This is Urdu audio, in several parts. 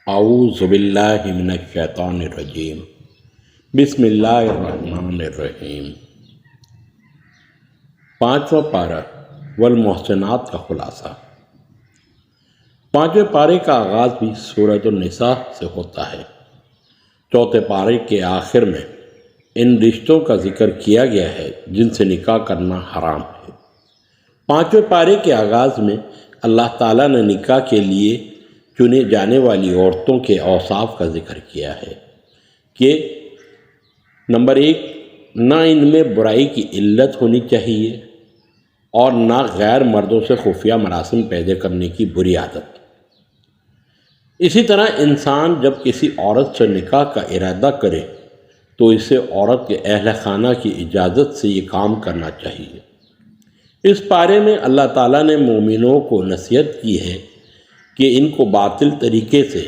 اعوذ باللہ من الشیطان الرجیم بسم اللہ الرحمن الرحیم۔ پانچواں پارہ والمحسنات کا خلاصہ۔ پانچویں پارے کا آغاز بھی سورۃ النساء سے ہوتا ہے۔ چوتھے پارے کے آخر میں ان رشتوں کا ذکر کیا گیا ہے جن سے نکاح کرنا حرام ہے۔ پانچویں پارے کے آغاز میں اللہ تعالیٰ نے نکاح کے لیے چنے جانے والی عورتوں کے اوصاف کا ذکر کیا ہے کہ نمبر 1، نہ ان میں برائی کی علت ہونی چاہیے اور نہ غیر مردوں سے خفیہ مراسم پیدا کرنے کی بری عادت۔ اسی طرح انسان جب کسی عورت سے نکاح کا ارادہ کرے تو اسے عورت کے اہل خانہ کی اجازت سے یہ کام کرنا چاہیے۔ اس پارے میں اللہ تعالیٰ نے مومنوں کو نصیحت کی ہے کہ ان کو باطل طریقے سے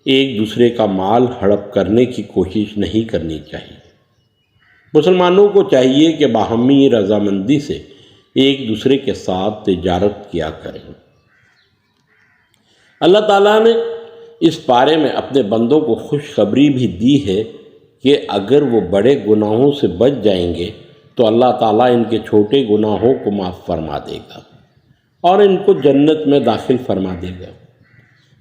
ایک دوسرے کا مال ہڑپ کرنے کی کوشش نہیں کرنی چاہیے۔ مسلمانوں کو چاہیے کہ باہمی رضامندی سے ایک دوسرے کے ساتھ تجارت کیا کریں۔ اللہ تعالیٰ نے اس پارے میں اپنے بندوں کو خوشخبری بھی دی ہے کہ اگر وہ بڑے گناہوں سے بچ جائیں گے تو اللہ تعالیٰ ان کے چھوٹے گناہوں کو معاف فرما دے گا اور ان کو جنت میں داخل فرما دے گا۔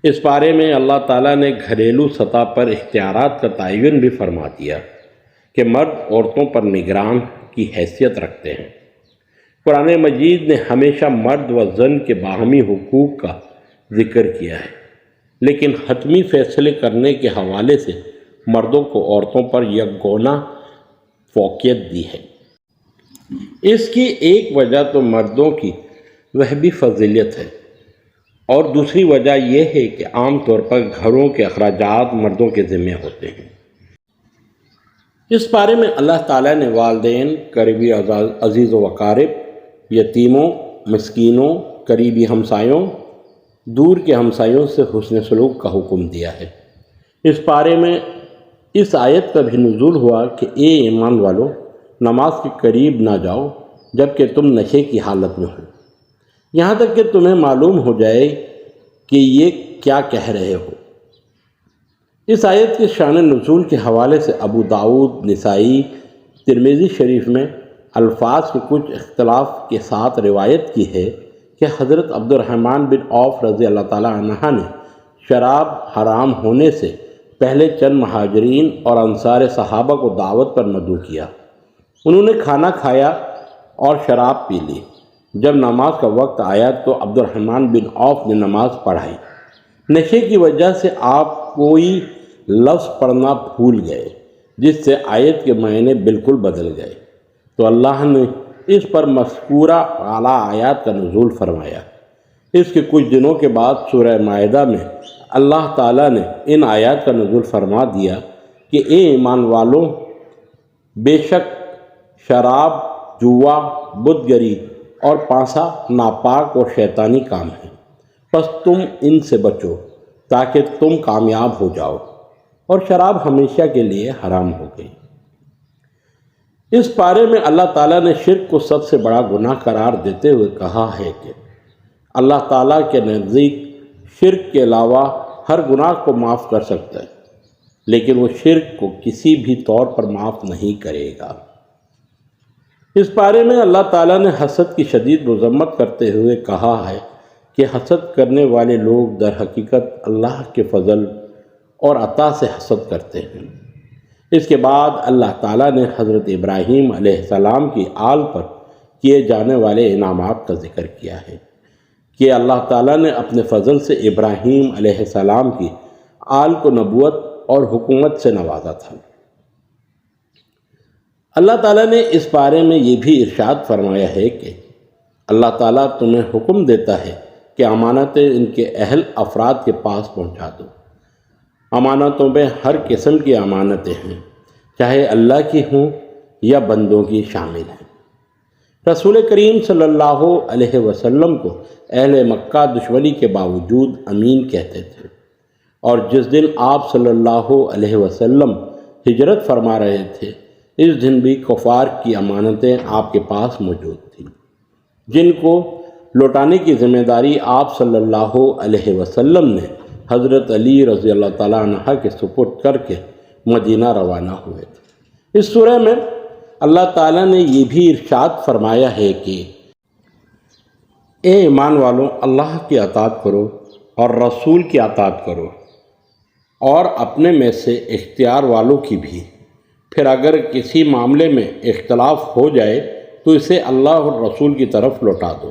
اس بارے میں اللہ تعالیٰ نے گھریلو سطح پر اختیارات کا تعین بھی فرما دیا کہ مرد عورتوں پر نگران کی حیثیت رکھتے ہیں۔ قرآن مجید نے ہمیشہ مرد و زن کے باہمی حقوق کا ذکر کیا ہے، لیکن حتمی فیصلے کرنے کے حوالے سے مردوں کو عورتوں پر یکگونا فوقیت دی ہے۔ اس کی ایک وجہ تو مردوں کی وہ بھی فضیلت ہے اور دوسری وجہ یہ ہے کہ عام طور پر گھروں کے اخراجات مردوں کے ذمہ ہوتے ہیں۔ اس بارے میں اللہ تعالیٰ نے والدین، قریبی عزیز و اقارب، یتیموں، مسکینوں، قریبی ہمسایوں، دور کے ہمسایوں سے حسن سلوک کا حکم دیا ہے۔ اس بارے میں اس آیت کا بھی نزول ہوا کہ اے ایمان والو، نماز کے قریب نہ جاؤ جب کہ تم نشے کی حالت میں ہو، یہاں تک کہ تمہیں معلوم ہو جائے کہ یہ کیا کہہ رہے ہو۔ اس آیت کے شان نزول کے حوالے سے ابو داؤد، نسائی، ترمذی شریف میں الفاظ کے کچھ اختلاف کے ساتھ روایت کی ہے کہ حضرت عبد الرحمن بن عوف رضی اللہ تعالیٰ عنہ نے شراب حرام ہونے سے پہلے چند مہاجرین اور انصار صحابہ کو دعوت پر مدعو کیا۔ انہوں نے کھانا کھایا اور شراب پی لی۔ جب نماز کا وقت آیا تو عبد الرحمن بن عوف نے نماز پڑھائی۔ نشے کی وجہ سے آپ کوئی لفظ پڑھنا بھول گئے جس سے آیت کے معنی بالکل بدل گئے، تو اللہ نے اس پر مذکورہ اعلیٰ آیات کا نزول فرمایا۔ اس کے کچھ دنوں کے بعد سورہ مائدہ میں اللہ تعالیٰ نے ان آیات کا نزول فرما دیا کہ اے ایمان والوں، بے شک شراب، جوا، بت گری اور پانسا ناپاک اور شیطانی کام ہے، پس تم ان سے بچو تاکہ تم کامیاب ہو جاؤ، اور شراب ہمیشہ کے لیے حرام ہو گئی۔ اس پارے میں اللہ تعالیٰ نے شرک کو سب سے بڑا گناہ قرار دیتے ہوئے کہا ہے کہ اللہ تعالیٰ کے نزدیک شرک کے علاوہ ہر گناہ کو معاف کر سکتا ہے، لیکن وہ شرک کو کسی بھی طور پر معاف نہیں کرے گا۔ اس بارے میں اللہ تعالیٰ نے حسد کی شدید مذمت کرتے ہوئے کہا ہے کہ حسد کرنے والے لوگ در حقیقت اللہ کے فضل اور عطا سے حسد کرتے ہیں۔ اس کے بعد اللہ تعالیٰ نے حضرت ابراہیم علیہ السلام کی آل پر کیے جانے والے انعامات کا ذکر کیا ہے کہ اللہ تعالیٰ نے اپنے فضل سے ابراہیم علیہ السلام کی آل کو نبوت اور حکومت سے نوازا تھا۔ اللہ تعالیٰ نے اس بارے میں یہ بھی ارشاد فرمایا ہے کہ اللہ تعالیٰ تمہیں حکم دیتا ہے کہ امانتیں ان کے اہل افراد کے پاس پہنچا دو۔ امانتوں میں ہر قسم کی امانتیں ہیں، چاہے اللہ کی ہوں یا بندوں کی شامل ہیں۔ رسول کریم صلی اللہ علیہ وسلم کو اہل مکہ دشمنی کے باوجود امین کہتے تھے، اور جس دن آپ صلی اللہ علیہ وسلم ہجرت فرما رہے تھے اس دن بھی کفار کی امانتیں آپ کے پاس موجود تھیں، جن کو لوٹانے کی ذمہ داری آپ صلی اللہ علیہ وسلم نے حضرت علی رضی اللہ تعالیٰ عنہ کے سپرد کر کے مدینہ روانہ ہوئے تھے۔ اس سورہ میں اللہ تعالیٰ نے یہ بھی ارشاد فرمایا ہے کہ اے ایمان والوں، اللہ کی اطاعت کرو اور رسول کی اطاعت کرو، اور اپنے میں سے اختیار والوں کی بھی۔ پھر اگر کسی معاملے میں اختلاف ہو جائے تو اسے اللہ اور رسول کی طرف لوٹا دو۔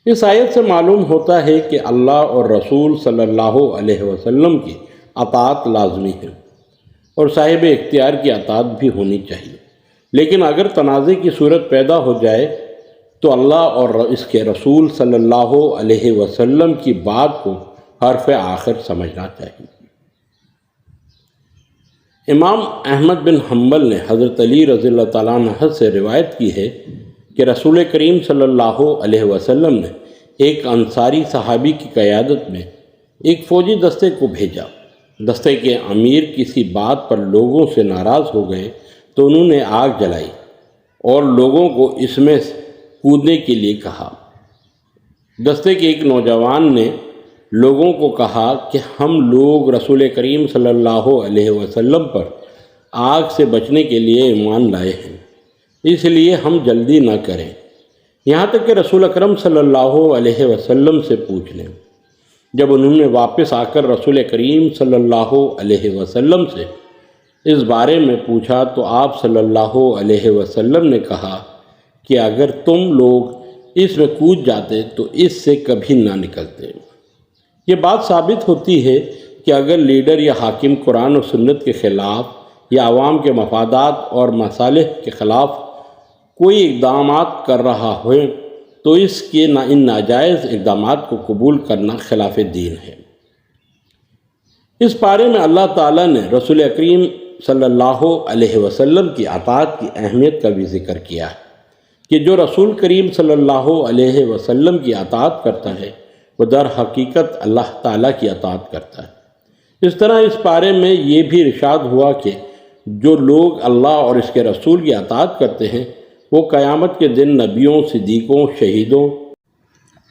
اس آیت سے معلوم ہوتا ہے کہ اللہ اور رسول صلی اللہ علیہ وسلم کی اطاعت لازمی ہے، اور صاحب اختیار کی اطاعت بھی ہونی چاہیے، لیکن اگر تنازع کی صورت پیدا ہو جائے تو اللہ اور اس کے رسول صلی اللہ علیہ وسلم کی بات کو حرف آخر سمجھنا چاہیے۔ امام احمد بن حنبل نے حضرت علی رضی اللہ تعالیٰ عنہ سے روایت کی ہے کہ رسول کریم صلی اللہ علیہ وسلم نے ایک انصاری صحابی کی قیادت میں ایک فوجی دستے کو بھیجا۔ دستے کے امیر کسی بات پر لوگوں سے ناراض ہو گئے تو انہوں نے آگ جلائی اور لوگوں کو اس میں کودنے کے لیے کہا۔ دستے کے ایک نوجوان نے لوگوں کو کہا کہ ہم لوگ رسول کریم صلی اللہ علیہ وسلم پر آگ سے بچنے کے لیے ایمان لائے ہیں، اس لیے ہم جلدی نہ کریں، یہاں تک کہ رسول اکرم صلی اللہ علیہ وسلم سے پوچھ لیں۔ جب انہوں نے واپس آ کر رسول کریم صلی اللہ علیہ وسلم سے اس بارے میں پوچھا تو آپ صلی اللہ علیہ وسلم نے کہا کہ اگر تم لوگ اس میں کود جاتے تو اس سے کبھی نہ نکلتے۔ یہ بات ثابت ہوتی ہے کہ اگر لیڈر یا حاکم قرآن و سنت کے خلاف یا عوام کے مفادات اور مصالح کے خلاف کوئی اقدامات کر رہا ہو تو اس کے ان ناجائز اقدامات کو قبول کرنا خلاف دین ہے۔ اس پارے میں اللہ تعالیٰ نے رسول کریم صلی اللہ علیہ وسلم کی اطاعت کی اہمیت کا بھی ذکر کیا ہے کہ جو رسول کریم صلی اللہ علیہ وسلم کی اطاعت کرتا ہے وہ در حقیقت اللہ تعالیٰ کی اطاعت کرتا ہے۔ اس طرح اس بارے میں یہ بھی ارشاد ہوا کہ جو لوگ اللہ اور اس کے رسول کی اطاعت کرتے ہیں وہ قیامت کے دن نبیوں، صدیقوں، شہیدوں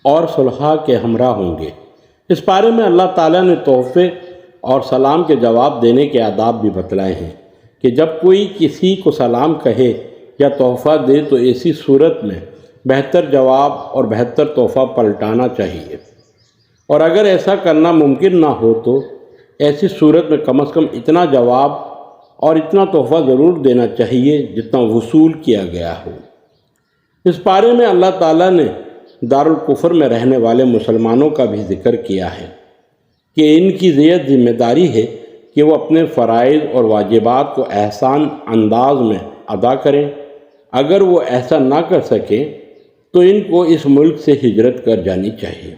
اور صلحاء کے ہمراہ ہوں گے۔ اس بارے میں اللہ تعالیٰ نے تحفے اور سلام کے جواب دینے کے آداب بھی بتلائے ہیں کہ جب کوئی کسی کو سلام کہے یا تحفہ دے تو ایسی صورت میں بہتر جواب اور بہتر تحفہ پلٹانا چاہیے، اور اگر ایسا کرنا ممکن نہ ہو تو ایسی صورت میں کم از کم اتنا جواب اور اتنا تحفہ ضرور دینا چاہیے جتنا وصول کیا گیا ہو۔ اس بارے میں اللہ تعالیٰ نے دارالکفر میں رہنے والے مسلمانوں کا بھی ذکر کیا ہے کہ ان کی ذیت ذمہ داری ہے کہ وہ اپنے فرائض اور واجبات کو احسان انداز میں ادا کریں۔ اگر وہ ایسا نہ کر سکیں تو ان کو اس ملک سے ہجرت کر جانی چاہیے۔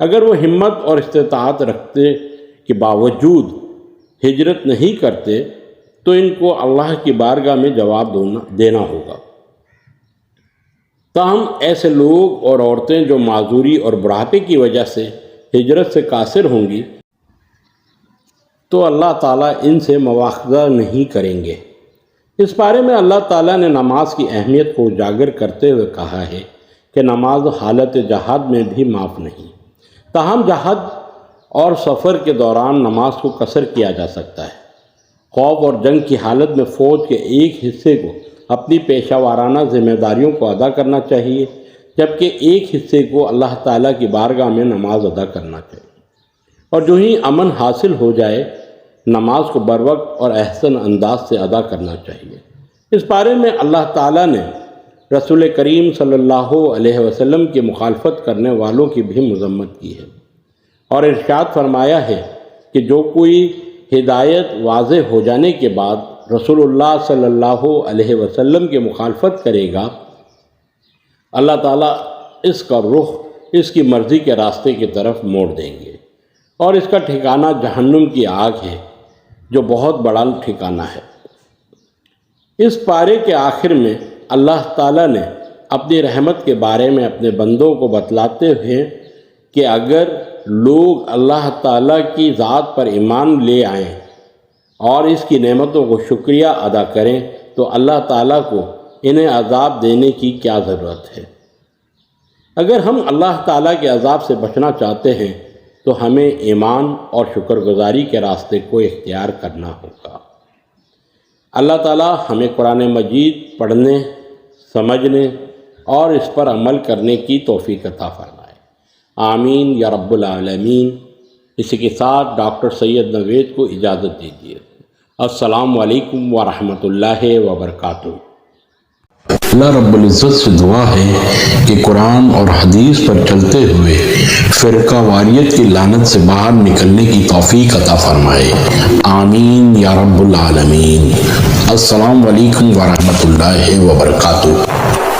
اگر وہ ہمت اور استطاعت رکھتے کے باوجود ہجرت نہیں کرتے تو ان کو اللہ کی بارگاہ میں جواب دینا ہوگا۔ تاہم ایسے لوگ اور عورتیں جو معذوری اور بڑھاپے کی وجہ سے ہجرت سے قاصر ہوں گی تو اللہ تعالیٰ ان سے مواخذہ نہیں کریں گے۔ اس بارے میں اللہ تعالیٰ نے نماز کی اہمیت کو اجاگر کرتے ہوئے کہا ہے کہ نماز حالت جہاد میں بھی معاف نہیں۔ تاہم جہاد اور سفر کے دوران نماز کو قصر کیا جا سکتا ہے۔ خوف اور جنگ کی حالت میں فوج کے ایک حصے کو اپنی پیشہ وارانہ ذمہ داریوں کو ادا کرنا چاہیے، جبکہ ایک حصے کو اللہ تعالیٰ کی بارگاہ میں نماز ادا کرنا چاہیے، اور جو ہی امن حاصل ہو جائے نماز کو بروقت اور احسن انداز سے ادا کرنا چاہیے۔ اس بارے میں اللہ تعالیٰ نے رسول کریم صلی اللہ علیہ وسلم کی مخالفت کرنے والوں کی بھی مذمت کی ہے، اور ارشاد فرمایا ہے کہ جو کوئی ہدایت واضح ہو جانے کے بعد رسول اللہ صلی اللہ علیہ وسلم کی مخالفت کرے گا، اللہ تعالیٰ اس کا رخ اس کی مرضی کے راستے کی طرف موڑ دیں گے، اور اس کا ٹھکانہ جہنم کی آگ ہے جو بہت بڑا ٹھکانہ ہے۔ اس پارے کے آخر میں اللہ تعالیٰ نے اپنی رحمت کے بارے میں اپنے بندوں کو بتلاتے ہوئے کہ اگر لوگ اللہ تعالیٰ کی ذات پر ایمان لے آئیں اور اس کی نعمتوں کو شکریہ ادا کریں تو اللہ تعالیٰ کو انہیں عذاب دینے کی کیا ضرورت ہے۔ اگر ہم اللہ تعالیٰ کے عذاب سے بچنا چاہتے ہیں تو ہمیں ایمان اور شکر گزاری کے راستے کو اختیار کرنا ہوگا۔ اللہ تعالیٰ ہمیں قرآن مجید پڑھنے، سمجھنے اور اس پر عمل کرنے کی توفیق عطا فرمائے، آمین یا رب العالمین۔ اسی کے ساتھ ڈاکٹر سید نوید کو اجازت دیجیے۔ السلام علیکم ورحمۃ اللہ وبرکاتہ۔ اللہ رب العزت سے دعا ہے کہ قرآن اور حدیث پر چلتے ہوئے فرقہ واریت کی لعنت سے باہر نکلنے کی توفیق عطا فرمائے، آمین یا رب العالمین۔ السلام علیکم ورحمۃ اللہ وبرکاتہ۔